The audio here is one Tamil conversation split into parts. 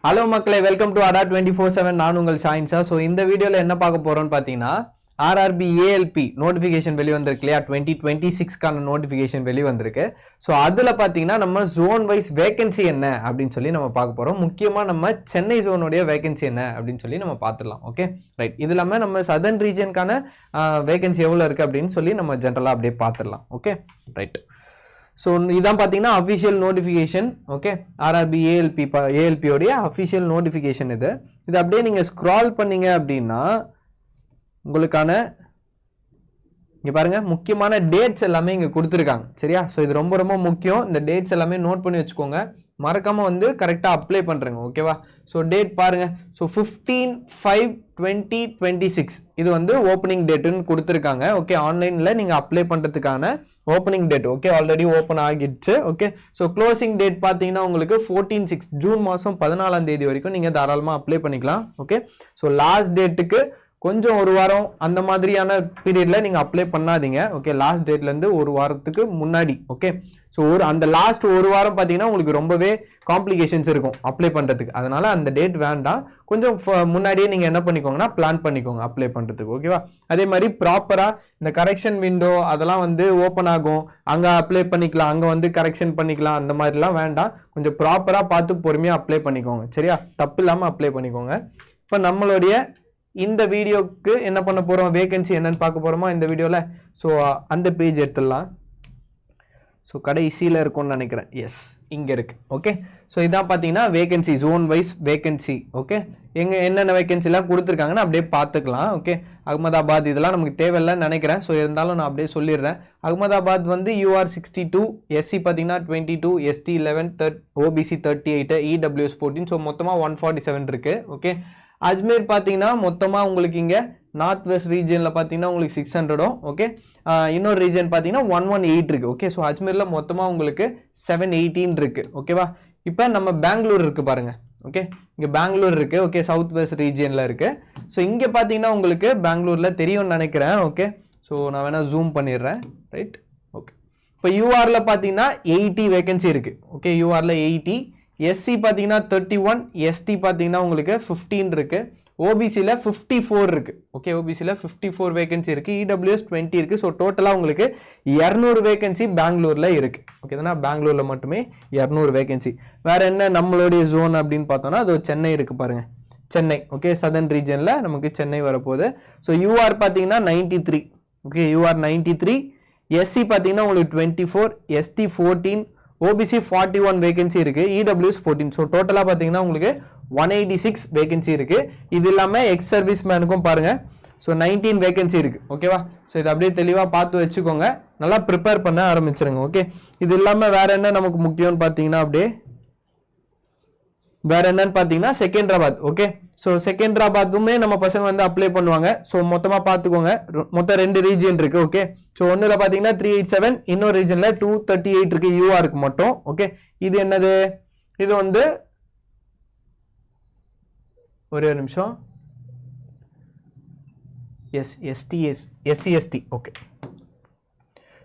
ஹலோ மக்களே, வெல்கம் டு ADA 24/7. நான் உங்கள் ஷாயின் சார். ஸோ இந்த வீடியோவில் என்ன பார்க்க போகிறோம்னு பார்த்தீங்கன்னா, ஆர்ஆர்பி ஏஎல்பி நோட்டிஃபிகேஷன் வெளிவந்திருக்கு இல்லையா, 2026க்கான நோட்டிஃபிகேஷன் வெளிவந்திருக்கு. ஸோ அதில் பார்த்தீங்கன்னா நம்ம ஜோன் வைஸ் வேகன்சி என்ன அப்படின்னு சொல்லி நம்ம பார்க்க போகிறோம். முக்கியமாக நம்ம சென்னை ஜோனுடைய வேகன்சி என்ன அப்படின்னு சொல்லி நம்ம பார்த்துடலாம். Okay right. இது இல்லாமல் நம்ம சதர்ன் ரீஜனுக்கான வேகன்சி எவ்வளோ இருக்குது அப்படின்னு சொல்லி நம்ம ஜென்ரலாக அப்படியே பார்த்துடலாம். Okay right. ஸோ இதான் பார்த்தீங்கன்னா அஃபிஷியல் நோட்டிஃபிகேஷன். ஓகே, ஆர்ஆர்பி ஏஎல்பியோடைய அஃபிஷியல் நோட்டிஃபிகேஷன் இது அப்படியே நீங்கள் ஸ்க்ரால் பண்ணீங்க அப்படின்னா உங்களுக்கான இங்கே பாருங்கள் முக்கியமான டேட்ஸ் எல்லாமே இங்கே கொடுத்துருக்காங்க. சரியா? ஸோ இது ரொம்ப ரொம்ப முக்கியம். இந்த டேட்ஸ் எல்லாமே நோட் பண்ணி வச்சுக்கோங்க. மறக்காமல் வந்து கரெக்டாக அப்ளை பண்ணுறேங்க. ஓகேவா? ஸோ டேட் பாருங்கள். ஸோ 15/5/2026 இது வந்து ஓப்பனிங் டேட்டுன்னு கொடுத்துருக்காங்க. ஓகே, ஆன்லைனில் நீங்கள் அப்ளை பண்ணுறதுக்கான opening date. Okay, already open ஆகிடுச்சு. ஓகே, ஸோ க்ளோசிங் டேட் பார்த்தீங்கன்னா உங்களுக்கு 14/6 ஜூன் மாதம் 14ஆம் தேதி வரைக்கும் நீங்கள் தாராளமாக அப்ளை பண்ணிக்கலாம். ஓகே, ஸோ லாஸ்ட் டேட்டுக்கு கொஞ்சம் ஒரு வாரம் அந்த மாதிரியான பீரியட்ல நீங்க அப்ளை பண்ணாதீங்க. ஓகே, லாஸ்ட் டேட்லேருந்து ஒரு வாரத்துக்கு முன்னாடி. ஓகே, ஸோ அந்த லாஸ்ட் ஒரு வாரம் பார்த்தீங்கன்னா உங்களுக்கு ரொம்பவே காம்ப்ளிகேஷன்ஸ் இருக்கும் அப்ளை பண்ணுறதுக்கு. அதனால அந்த டேட் வேண்டாம். கொஞ்சம் முன்னாடியே நீங்கள் என்ன பண்ணிக்கோங்கன்னா பிளான் பண்ணிக்கோங்க அப்ளை பண்ணுறதுக்கு. ஓகேவா? அதே மாதிரி ப்ராப்பராக இந்த கரெக்ஷன் விண்டோ அதெல்லாம் வந்து ஓப்பன் ஆகும். அங்கே அப்ளை பண்ணிக்கலாம், அங்கே வந்து கரெக்ஷன் பண்ணிக்கலாம். அந்த மாதிரிலாம் வேண்டாம். கொஞ்சம் ப்ராப்பராக பார்த்து பொறுமையாக அப்ளை பண்ணிக்கோங்க. சரியா? தப்பு இல்லாமல் அப்ளை பண்ணிக்கோங்க. இப்போ நம்மளுடைய இந்த வீடியோக்கு என்ன பண்ண போகிறோம், வேகன்சி என்னன்னு பார்க்க போகிறோமா இந்த வீடியோவில். ஸோ அந்த பேஜ் எடுத்துடலாம். ஸோ கடைசியில் இருக்கும்னு நினைக்கிறேன். எஸ், இங்கே இருக்குது. ஓகே, ஸோ இதான் பார்த்தீங்கன்னா vacancy, zone wise vacancy. Okay, என்னென்ன வேகன்சிலாம் கொடுத்துருக்காங்கன்னு அப்படியே பார்த்துக்கலாம். ஓகே, அகமதாபாத் இதெல்லாம் நமக்கு தேவையில்லைன்னு நினைக்கிறேன். ஸோ இருந்தாலும் நான் அப்படியே சொல்லிடுறேன். அகமதாபாத் வந்து UR 62, SC பார்த்தீங்கன்னா 22, ST 11, OBC 38, EWS 14. ஸோ மொத்தமாக 147 இருக்குது. ஓகே, அஜ்மீர் பார்த்தீங்கன்னா மொத்தமாக உங்களுக்கு இங்கே நார்த் வெஸ்ட் ரீஜனில் பார்த்தீங்கன்னா உங்களுக்கு 600. ஓகே, இன்னொரு ரீஜன் பார்த்தீங்கன்னா 118 இருக்குது. ஓகே, ஸோ அஜ்மீரில் மொத்தமாக உங்களுக்கு 718 இருக்குது. ஓகேவா? இப்போ நம்ம பெங்களூர் இருக்குது பாருங்கள். ஓகே, இங்கே பெங்களூர் இருக்குது. ஓகே, சவுத் வெஸ்ட் ரீஜனில் இருக்குது. ஸோ இங்கே பார்த்தீங்கன்னா உங்களுக்கு பெங்களூரில் தெரியும்னு நினைக்கிறேன். ஓகே, ஸோ நான் வேணால் ஜூம் பண்ணிடுறேன். ரைட். ஓகே, இப்போ யூஆரில் பார்த்தீங்கன்னா 80 வேகன்சி இருக்குது. ஓகே, யூஆரில் 80, SC பார்த்தீங்கன்னா 31, ST பார்த்தீங்கன்னா உங்களுக்கு 15 இருக்குது, OBCயில் 54 இருக்குது. ஓகே, OBCயில் 54 வேகன்சி இருக்குது, EWS 20 இருக்குது. ஸோ டோட்டலாக உங்களுக்கு 200 வேகன்சி பெங்களூரில் இருக்குது. ஓகே தானே? பெங்களூரில் மட்டுமே 200 வேகன்சி. வேறு என்ன நம்மளுடைய ஜோன் அப்படின்னு பார்த்தோன்னா அது சென்னை இருக்குது பாருங்கள். சென்னை. ஓகே, சதர்ன் ரீஜனில் நமக்கு சென்னை வரப்போகுது. ஸோ UR பார்த்தீங்கன்னா 93. ஓகே, UR 93, SC பார்த்தீங்கன்னா உங்களுக்கு 24, ST 14, OBC 41 வேகன்சி இருக்குது, EWS 14. ஸோ டோட்டலாக பார்த்தீங்கன்னா உங்களுக்கு 186 வேகன்சி இருக்குது. இது இல்லாமல் எக்ஸ் சர்வீஸ் மேனுக்கும் பாருங்கள். ஸோ 19 வேகன்சி இருக்குது. ஓகேவா? ஸோ இது அப்படியே தெளிவாக பார்த்து வச்சுக்கோங்க. நல்லா ப்ரிப்பேர் பண்ண ஆரம்பிச்சிருங்க. ஓகே, இது இல்லாமல் வேறு என்ன நமக்கு முக்கியம்னு பார்த்தீங்கன்னா அப்படியே வேறு என்னன்னு பார்த்தீங்கன்னா செகந்திராபாத். ஓகே, ஸோ செகந்திராபாத்துமே நம்ம பசங்க வந்து அப்ளை பண்ணுவாங்க. ஸோ மொத்தமாக பார்த்துக்கோங்க. மொத்தம் 2 ரீஜன் இருக்குது. ஓகே, ஸோ ஒன்றில் பார்த்தீங்கன்னா 387, இன்னொரு ரீஜனில் 238 இருக்குது யூஆருக்கு மட்டும். ஓகே, இது என்னது? இது வந்து ஒரே ஒரு நிமிஷம். SC/ST. ஓகே,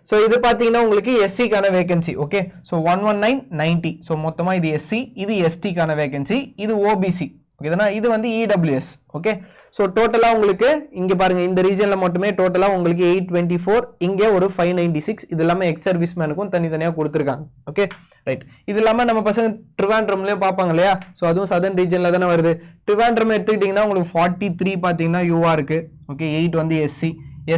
ஸோ இது பார்த்தீங்கன்னா உங்களுக்கு SC-க்கான வேகன்சி. Okay, so 119, 90. ஸோ மொத்தமாக இது SC, இது ST-க்கான வேகன்சி, இது OBC. ஓகே தானே? இது வந்து EWS. ஓகே, ஸோ டோட்டலாக உங்களுக்கு இங்கே பாருங்கள், இந்த ரீஜனில் மட்டுமே டோட்டலாக உங்களுக்கு 824, இங்கே ஒரு 596. இது இல்லாமல் எக்ஸ் சர்வீஸ் மேனுக்கும் தனித்தனியாக கொடுத்துருக்காங்க. Okay right. இது இல்லாமல் நம்ம பசங்க ட்ரிவாண்ட்ரம்லேயும் பார்ப்பாங்க இல்லையா? ஸோ அதுவும் சதர்ன் ரீஜனில் தானே வருது. ட்ரிவாண்ட்ரம் எடுத்துக்கிட்டிங்கன்னா உங்களுக்கு 43 பார்த்தீங்கன்னா UR இருக்குது. ஓகே, 8 வந்து SC,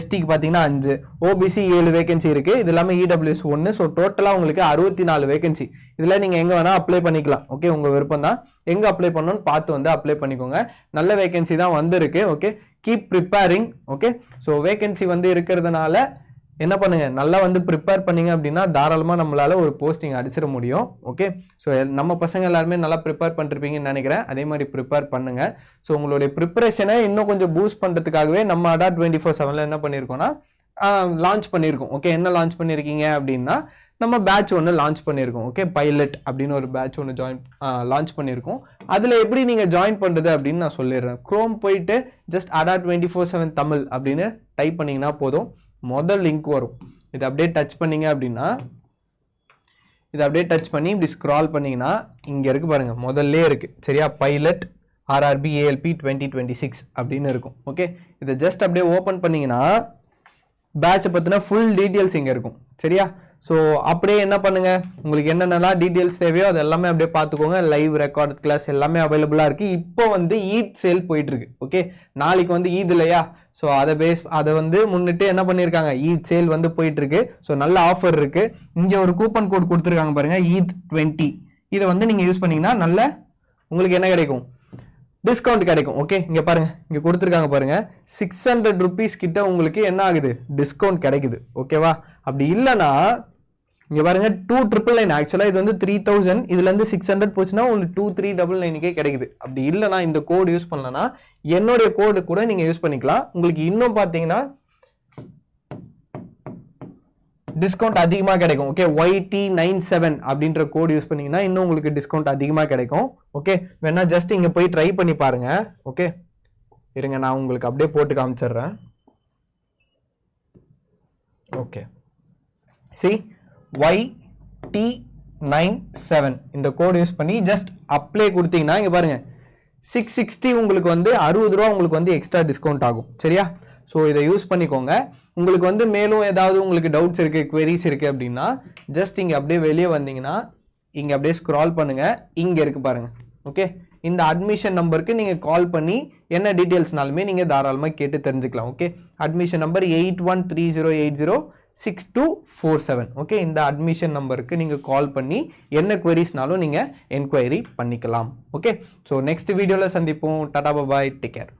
STக்கு பார்த்தீங்கன்னா 5, OBC 7 வேகன்சி இருக்குது. இது இல்லாமல் EWS 1. ஸோ டோட்டலாக உங்களுக்கு 64 வேகன்சி. இதில் நீங்கள் எங்கே வேணால் அப்ளை பண்ணிக்கலாம். ஓகே, உங்கள் விருப்பம் தான். எங்கே அப்ளை பண்ணணும்னு பார்த்து வந்து அப்ளை பண்ணிக்கோங்க. நல்ல வேகன்சி தான் வந்திருக்கு. Okay, keep preparing. Okay, so vacancy வந்து இருக்கிறதுனால என்ன பண்ணுங்க, நல்லா வந்து ப்ரிப்பேர் பண்ணீங்க அப்படின்னா தாராளமாக நம்மளால ஒரு போஸ்டிங் அடிச்சிட முடியும். ஓகே, ஸோ நம்ம பசங்க எல்லாருமே நல்லா ப்ரிப்பேர் பண்ணிருப்பீங்கன்னு நினைக்கிறேன். அதே மாதிரி ப்ரிப்பேர் பண்ணுங்க. ஸோ உங்களுடைய ப்ரிப்பரேஷனை இன்னும் கொஞ்சம் பூஸ்ட் பண்ணுறதுக்காகவே நம்ம ADA 24/7 என்ன பண்ணியிருக்கோம்னா லான்ச் பண்ணியிருக்கோம். ஓகே, என்ன லான்ச் பண்ணியிருக்கீங்க அப்படின்னா நம்ம பேட்ச் ஒன்று லான்ச் பண்ணியிருக்கோம். ஓகே, பைலட் அப்படின்னு ஒரு பேட்ச் ஒன்று லான்ச் பண்ணியிருக்கோம். அதில் எப்படி நீங்கள் ஜாயின் பண்ணுறது அப்படின்னு நான் சொல்லிடுறேன். குரோம் போயிட்டு ஜஸ்ட் ADA 24/7 தமிழ் அப்படின்னு டைப் பண்ணிங்கன்னா போதும். முதல் லிங்க் வரும். இது அப்படியே டச் பண்ணீங்க அப்படின்னா இதை அப்படியே டச் பண்ணி இப்படி ஸ்க்ரால் பண்ணிங்கன்னா இங்கே இருக்குது பாருங்கள், முதல்லே இருக்குது சரியா, பைலட் RRB ALP 2026 அப்படின்னு இருக்கும். ஓகே, இதை ஜஸ்ட் அப்படியே ஓப்பன் பண்ணிங்கன்னா பேட்சை பற்றின ஃபுல் டீட்டெயில்ஸ் இங்கே இருக்கும் சரியா. ஸோ அப்படியே என்ன பண்ணுங்கள், உங்களுக்கு என்னென்னலாம் டீட்டெயில்ஸ் தேவையோ அது எல்லாமே அப்படியே பார்த்துக்கோங்க. லைவ் ரெக்கார்ட் கிளாஸ் எல்லாமே அவைலபிளாக இருக்குது. இப்போ வந்து ஈத் சேல் போயிட்டுருக்கு. ஓகே, நாளைக்கு வந்து ஈத் இல்லையா, ஸோ அதை வந்து முன்னிட்டு என்ன பண்ணியிருக்காங்க, ஈத் சேல் வந்து போயிட்டுருக்கு. ஸோ நல்ல ஆஃபர் இருக்குது. இங்கே ஒரு கூப்பன் கோட் கொடுத்துருக்காங்க பாருங்கள், ஈத் 20. இதை வந்து நீங்கள் யூஸ் பண்ணிங்கன்னா நல்ல உங்களுக்கு என்ன கிடைக்கும், டிஸ்கவுண்ட் கிடைக்கும். ஓகே, இங்கே பாருங்கள், இங்கே கொடுத்துருக்காங்க பாருங்கள், 600 rupees கிட்ட உங்களுக்கு என்ன ஆகுது, டிஸ்கவுண்ட் கிடைக்குது. ஓகேவா, அப்படி இல்லைன்னா இங்கே பாருங்க 2999. ஆக்சுவலாக இது வந்து 3000, இதுலேருந்து 600 போச்சுன்னா உங்களுக்கு 2399 கிடைக்குது. அப்படி இல்லைனா இந்த கோடு யூஸ் பண்ணலன்னா என்னுடைய கோடு கூட நீங்கள் யூஸ் பண்ணிக்கலாம். உங்களுக்கு இன்னும் பார்த்தீங்கன்னா டிஸ்கவுண்ட் அதிகமாக கிடைக்கும். ஓகே, YT97 அப்படின்ற கோடு யூஸ் பண்ணீங்கன்னா இன்னும் உங்களுக்கு டிஸ்கவுண்ட் அதிகமாக கிடைக்கும். ஓகே, வேணா ஜஸ்ட் இங்கே போய் ட்ரை பண்ணி பாருங்க. ஓகே, இருங்க நான் உங்களுக்கு அப்படியே போட்டு காமிச்சிடுறேன். ஓகே, see YT97 இந்த கோட் யூஸ் பண்ணி ஜஸ்ட் அப்ளை கொடுத்தீங்கன்னா இங்கே பாருங்க 660 உங்களுக்கு வந்து 60 ரூபா உங்களுக்கு வந்து எக்ஸ்ட்ரா டிஸ்கவுண்ட் ஆகும் சரியா. ஸோ இதை யூஸ் பண்ணிக்கோங்க. உங்களுக்கு வந்து மேலும் ஏதாவது உங்களுக்கு டவுட்ஸ் இருக்குது, குவெரிஸ் இருக்குது அப்படின்னா ஜஸ்ட் இங்கே அப்படியே வெளியே வந்தீங்கன்னா இங்கே அப்படியே ஸ்க்ரால் பண்ணுங்கள், இங்கே இருக்குது பாருங்கள். ஓகே, இந்த அட்மிஷன் நம்பருக்கு நீங்கள் கால் பண்ணி என்ன டீட்டெயில்ஸ்னாலுமே நீங்கள் தாராளமாக கேட்டு தெரிஞ்சுக்கலாம். Okay, admission number 8130806247. ஓகே, இந்த அட்மிஷன் நம்பருக்கு நீங்கள் கால் பண்ணி என்ன குவெரிஸ்னாலும் நீங்கள் என்கொயரி பண்ணிக்கலாம். ஓகே, ஸோ நெக்ஸ்ட் வீடியோவில் சந்திப்போம். டாடா பாய், டேக் கேர்.